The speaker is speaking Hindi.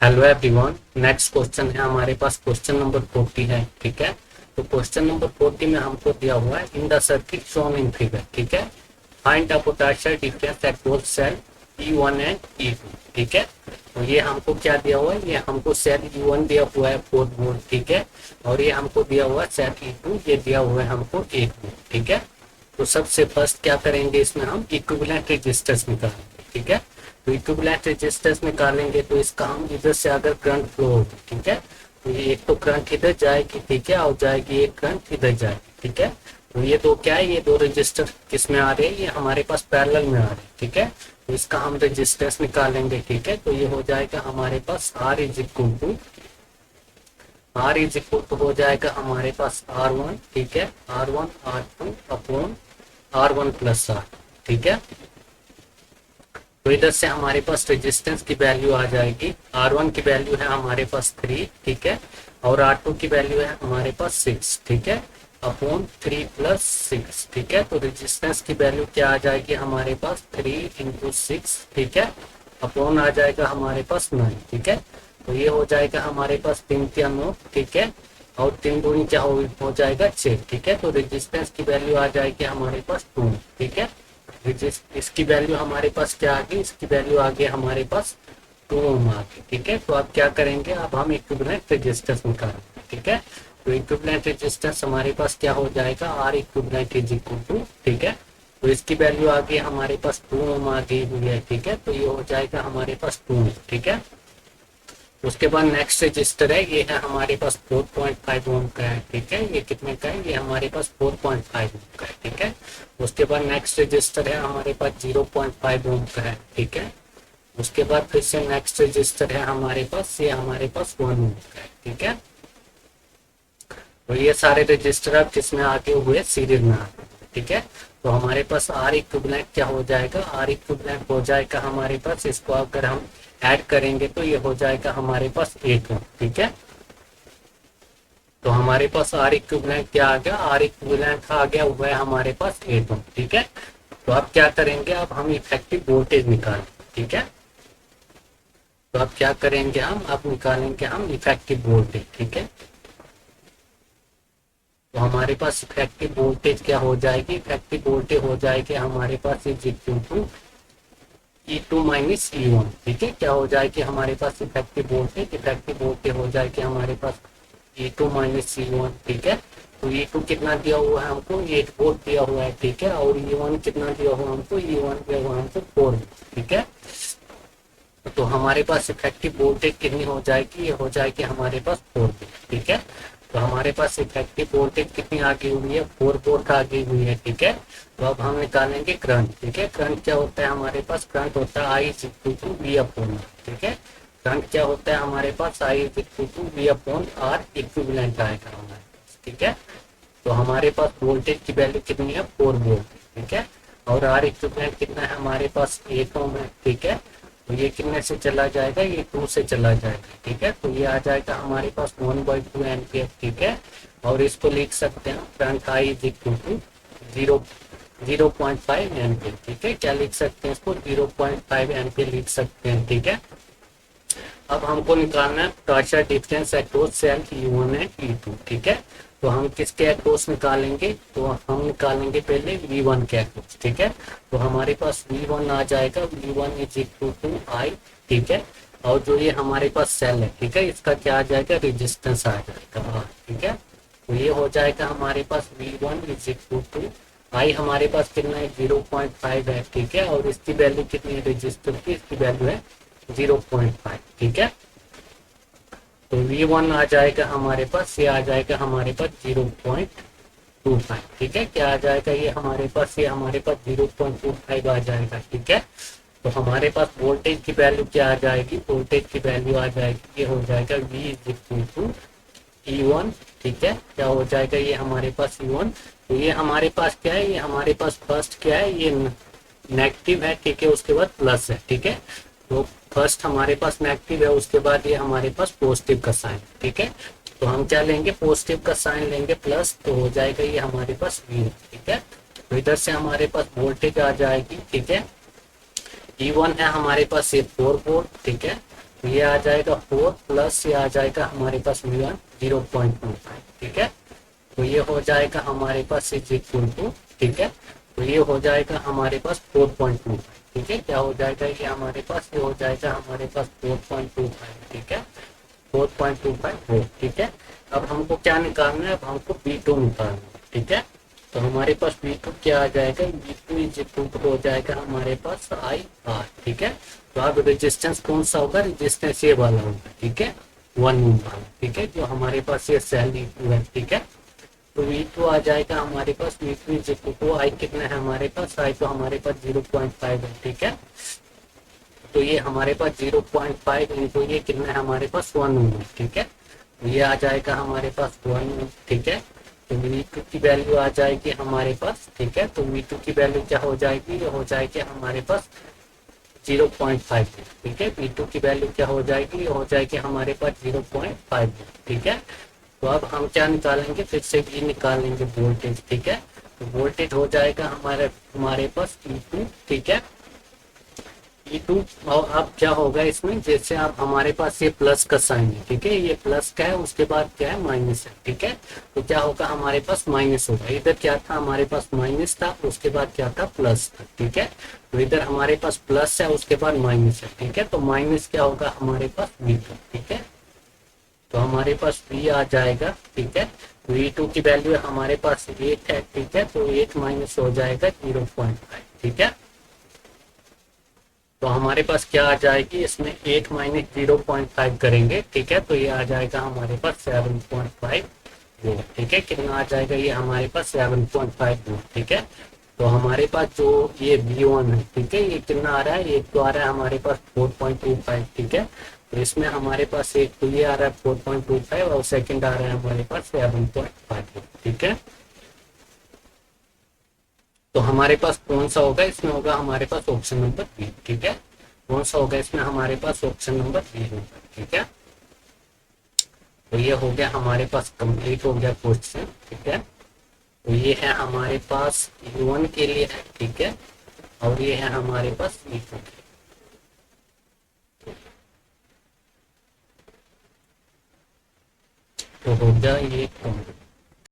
Hello everyone. नेक्स्ट क्वेश्चन है हमारे पास, क्वेश्चन नंबर 40 है। ठीक है, तो क्वेश्चन नंबर 40 में हमको दिया हुआ है in the circuit shown in figure. ठीक है, find the potential difference at both cell E1 and E2। ठीक है, तो ये हमको क्या दिया हुआ है, ये हमको सेल E1 दिया हुआ है 4 वोल्ट। ठीक है, और ये हमको दिया हुआ है सेल E2, ये दिया हुआ है हमको 8 वोल्ट। ठीक है, तो सबसे फर्स्ट क्या करेंगे, इसमें हम इक्विवेलेंट रेजिस्टेंस निकालेंगे। ठीक है, तो इक्विवेलेंट रेजिस्टेंस निकालेंगे तो इसका हम इधर से अगर करंट फ्लो होगी, ठीक है, तो ये एक तो करंट इधर जाएगी, ठीक है, और जाएगी एक करंट इधर जाएगी। ठीक है, तो ये दो क्या है, ये दो रजिस्टर किस में आ रहे हैं, ये हमारे पास पैरेलल में आ रहे हैं। ठीक है, तो इसका हम रेजिस्टेंस निकालेंगे। ठीक है, तो ये हो जाएगा हमारे पास R इज इक्वल टू हो जाएगा हमारे पास R1। ठीक है, R1 R2 upon R1 plus R। ठीक है, तो इधर से हमारे पास रेजिस्टेंस की वैल्यू आ जाएगी, R1 की वैल्यू है हमारे पास 3। ठीक है, और R2 की वैल्यू है हमारे पास 6। ठीक है, अपॉन 3 प्लस 6। ठीक है, तो रेजिस्टेंस की वैल्यू क्या आ जाएगी हमारे पास 3 इंटू 6। ठीक है, अपॉन आ जाएगा हमारे पास 9। ठीक है, तो ये हो जाएगा हमारे पास 3 क्या 9। ठीक है, और 3 दूनी क्या हो जाएगा 6। ठीक है, तो रेजिस्टेंस की वैल्यू आ जाएगी हमारे पास 2। ठीक है, इसकी वैल्यू हमारे पास क्या आ गई, इसकी वैल्यू आ गई हमारे पास 2 ओम आ गई। ठीक है, तो अब क्या करेंगे, अब हम इक्विवेलेंट रेजिस्टेंस निकालेंगे। ठीक है, तो इक्विवेलेंट रेजिस्टेंस हमारे पास क्या हो जाएगा, R equivalent is equal to, ठीक है, तो इसकी वैल्यू आ गई हमारे पास 2 ओम आ गई हुई है। ठीक है, तो ये हो जाएगा हमारे पास 2। ठीक है, उसके बाद नेक्स्ट रजिस्टर है, ये है हमारे पास 4.5 ओम का है। ठीक है, ये कितने का है, ये हमारे पास 4.5 ओम का है। ठीक है, उसके बाद नेक्स्ट रजिस्टर है हमारे पास 0.5 ओम का है। ठीक है, उसके बाद फिर से नेक्स्ट रजिस्टर है हमारे पास, ये हमारे पास 1 ओम का है। ठीक है, तो ये सारे रजिस्टर अब किसमें आगे हुए, सीरीज में आगे। ठीक है, तो हमारे पास आर इक्विवेलेंट क्या हो जाएगा, आर इक्विवेलेंट हो जाएगा हमारे पास, इसको अगर हम ऐड करेंगे तो ये हो जाएगा हमारे पास 8 ओम। ठीक है, तो हमारे पास आर इक्विवेलेंट क्या आ गया, आर इक्विवेलेंट आ गया हुआ है हमारे पास 8 ओम। ठीक है, तो अब क्या करेंगे, अब हम इफेक्टिव वोल्टेज निकालें। ठीक है, तो अब क्या करेंगे हम, अब निकालेंगे हम इफेक्टिव वोल्टेज। ठीक है, तो हमारे पास इफेक्टिव वोल्टेज क्या हो जाएगी, इफेक्टिव वोल्टेज हो जाएगी हमारे पास is equal to E2 minus E1। ठीक है, क्या हो जाएगी हमारे पास इफेक्टिव वोल्टेज हो जाएगी हमारे पास E2 माइनस E1। ठीक है, तो E2 कितना दिया हुआ है हमको, 8 वोल्ट दिया हुआ है। ठीक है, और E1 कितना दिया हुआ हमको, E1 दिया हुआ हमको 4। ठीक है, तो हमारे पास इफेक्टिव वोल्टेज कितनी हो जाएगी, ये हो जाएगी हमारे पास 4 वोल्ट। ठीक है, तो हमारे पास इफेक्टिव वोल्टेज कितनी आ गई हुई है, 4 वोल्ट आ गई हुई है। ठीक है, तो अब हम निकालेंगे करंट। ठीक है, करंट क्या होता है हमारे पास, करंट होता है I is equal to V upon R. ठीक है, करंट क्या होता है हमारे पास, I is equal to V upon R equivalent आएगा हमारे पास। ठीक है, तो हमारे पास वोल्टेज की वैल्यू कितनी है, 4 वोल्ट। ठीक है, और आर इक्विवेलेंट कितना है हमारे पास, 8 ओम है। ठीक है, तो ये कितने से चला जाएगा, ये 2 से चला जाएगा। ठीक है, तो ये आ जाएगा हमारे पास 1/2 एम्पियर। ठीक है, और इसको लिख सकते हैं current I is equal to 0.5 ampere. ठीक है, क्या लिख सकते हैं इसको, 0.5 एम्पियर लिख सकते हैं। ठीक है, अब हमको निकालना है potential difference across cell E1 and E2। ठीक है, तो हम किसके अक्रॉस निकालेंगे, तो हम निकालेंगे पहले V1 के अक्रॉस। ठीक है, तो हमारे पास V1 आ जाएगा, V1 is equal to I। ठीक है, और जो ये हमारे पास सेल है, ठीक है, इसका क्या आ जाएगा, रेजिस्टेंस आ जाएगा। ठीक है, तो ये हो जाएगा हमारे पास V1 is equal to I, हमारे पास कितना है 0.5 है। ठीक है, और इसकी वैल्यू कितनी है रेजिस्टर की, इसकी वैल्यू है 0.5। ठीक है, तो V1 आ जाएगा हमारे पास, ये आ जाएगा हमारे पास 0.25। ठीक है, क्या आ जाएगा, ये हमारे पास 0.25 आ जाएगा। ठीक है, तो हमारे पास वोल्टेज की वैल्यू क्या आ जाएगी, वोल्टेज की वैल्यू आ जाएगी, ये हो जाएगा V is equal to E1। ठीक है, क्या हो जाएगा, ये हमारे पास E1, तो ये हमारे पास क्या है, ये हमारे पास फर्स्ट क्या है, ये नेगेटिव है। ठीक है, उसके बाद प्लस है। ठीक है, तो फर्स्ट हमारे पास नेगेटिव है, उसके बाद ये हमारे पास पॉजिटिव का साइन। ठीक है, तो हम क्या लेंगे, पॉजिटिव का साइन लेंगे प्लस, तो हो जाएगा ये हमारे पास V। ठीक है, तो इधर से हमारे पास वोल्टेज आ जाएगी। ठीक है, E1 है हमारे पास ये 4 वोल्ट। ठीक है, तो ये आ जाएगा 4 प्लस ये आ जाएगा हमारे पास V1 0.25, ठीक है। तो ये हो जाएगा हमारे पास इज इक्वल टू, ठीक है। तो ये हो जाएगा हमारे पास 4.25, ठीक है। क्या हो जाएगा ये हमारे पास, ये हो जाएगा हमारे पास 4.25, ठीक है। 4.25 वोल्ट, ठीक है। अब हमको क्या निकालना है, अब हमको V2 निकालना है, ठीक है। तो हमारे पास V2 क्या आ जाएगा, V2 इज इक्वल टू हो जाएगा हमारे पास IR, ठीक है। तो अब रेजिस्टेंस कौन सा होगा, रेजिस्टेंस ये वाला होगा, ठीक है, 1 ओम वाला, ठीक है, जो हमारे पास ये सेल है, ठीक है। तो V2 आ जाएगा हमारे पास, V2 is equal to I कितना है हमारे पास, I तो हमारे पास 0.5 है, ठीक है। तो ये हमारे पास 0.5 इंटू ये कितना है हमारे पास 1 ओम, ठीक है। तो ये आ जाएगा हमारे पास 1 ओम, ठीक है। तो V2 की वैल्यू आ जाएगी हमारे पास, ठीक है। तो V2 की वैल्यू क्या हो जाएगी, ये हो जाएगी हमारे पास 0.5, ठीक है। V2 की वैल्यू क्या हो जाएगी, ये हो जाएगी हमारे पास 0.5, ठीक है। तो अब हम क्या निकालेंगे, फिर से भी निकालेंगे वोल्टेज, ठीक है। तो वोल्टेज हो जाएगा हमारे पास E2, ठीक है। E2, और अब क्या होगा इसमें, जैसे आप हमारे पास ये प्लस का साइन है, ठीक है, ये प्लस का है, उसके बाद क्या है माइनस है, ठीक है। तो क्या होगा हमारे पास माइनस होगा, इधर क्या था हमारे पास माइनस था, उसके बाद क्या था प्लस था, ठीक है। तो इधर हमारे पास प्लस है, उसके बाद माइनस है, ठीक है। तो माइनस क्या होगा हमारे पास V2, ठीक है। तो हमारे पास V आ जाएगा, ठीक है। V2 की वैल्यू हमारे पास 8 है, ठीक है। तो 8 माइनस हो जाएगा 0.5, ठीक है। तो हमारे पास क्या आ जाएगी इसमें, 8 माइनस 0.5 करेंगे, ठीक है। तो ये आ जाएगा हमारे पास 7.5 वोल्ट, ठीक है। कितना आ जाएगा ये हमारे पास 7.5 वोल्ट, ठीक है। तो हमारे पास जो ये V1 है, ठीक है, ये कितना आ रहा है, एक तो आ रहा है हमारे पास 4.25, ठीक है। तो इसमें हमारे पास एक तो ये आ रहा है 4.25 और सेकंड आ रहा है हमारे पास 7.5, ठीक है। तो हमारे पास कौन सा होगा, इसमें होगा हमारे पास ऑप्शन नंबर बी, ठीक है। कौन सा होगा इसमें हमारे पास, ऑप्शन नंबर बी होगा, ठीक है। तो ये हो गया हमारे पास, कंप्लीट हो गया क्वेश्चन, ठीक है। तो ये है हमारे पास U1 के लिए है, ठीक है। और ये है हमारे पास E2 के लिए। तो हो गया ये